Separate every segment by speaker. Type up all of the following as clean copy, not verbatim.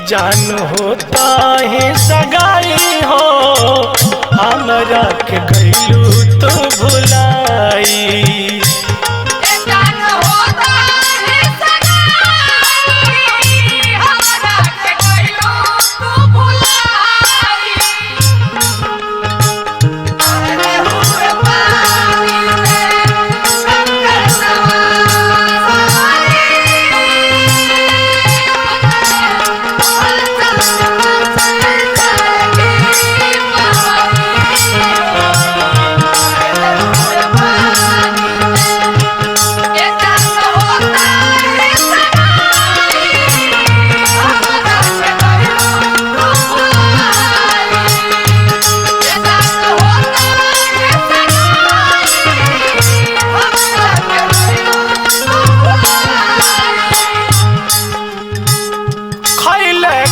Speaker 1: जान होता ही सगाई हो हमरा के गइलू तो भुलाई।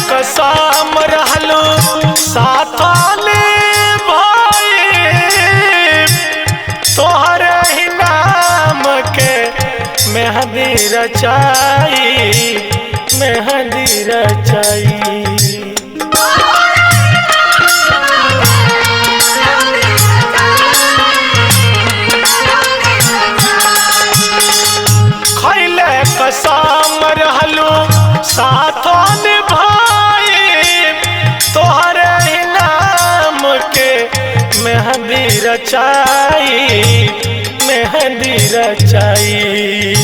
Speaker 1: कसम रहलू साथ भाई तोहर ही नाम के मेहंदी रचाई मेहंदी रचाई। खैले कसम रहलू साथ मेहंदी रचाई मेहंदी रचाई।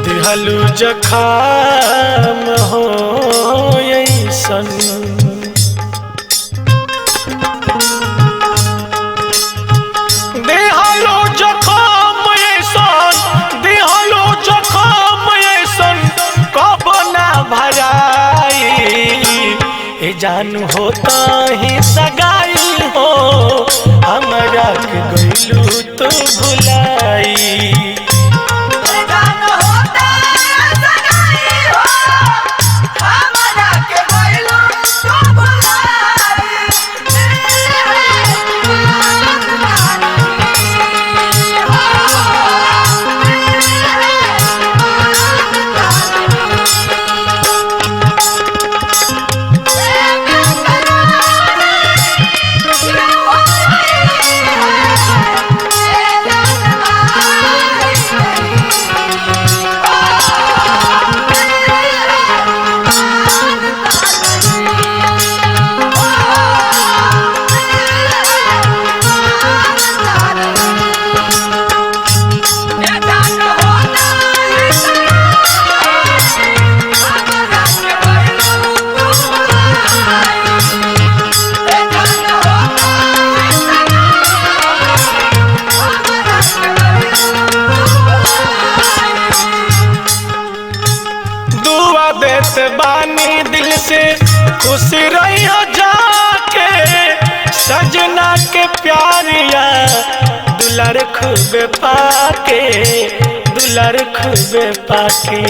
Speaker 1: दिहलू जखाम हो ऐसन जान होता ही सगाई हो हमरा के गइलू तो भुलाई। बानी दिल से खुश रहियो जाके सजना के प्यारिया दुलार खूबे पाके दुलार खूबे पाके।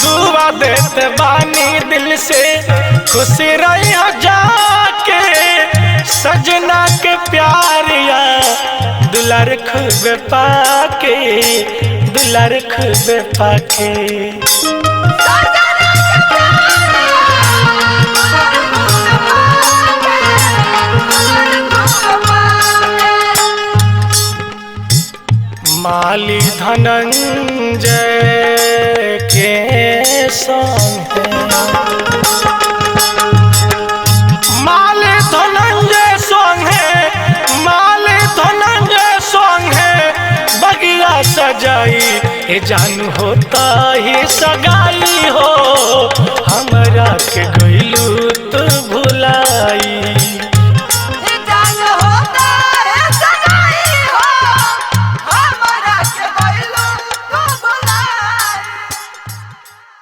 Speaker 1: दुआ देते बानी दिल से खुश रहियो जाके सजना के प्यारिया दुलार खूबे पाके दुलार खूबे पाके। माली धनंजय के संग सजाई ए जानू होता ही सगाई हो हमरा के गइलू तो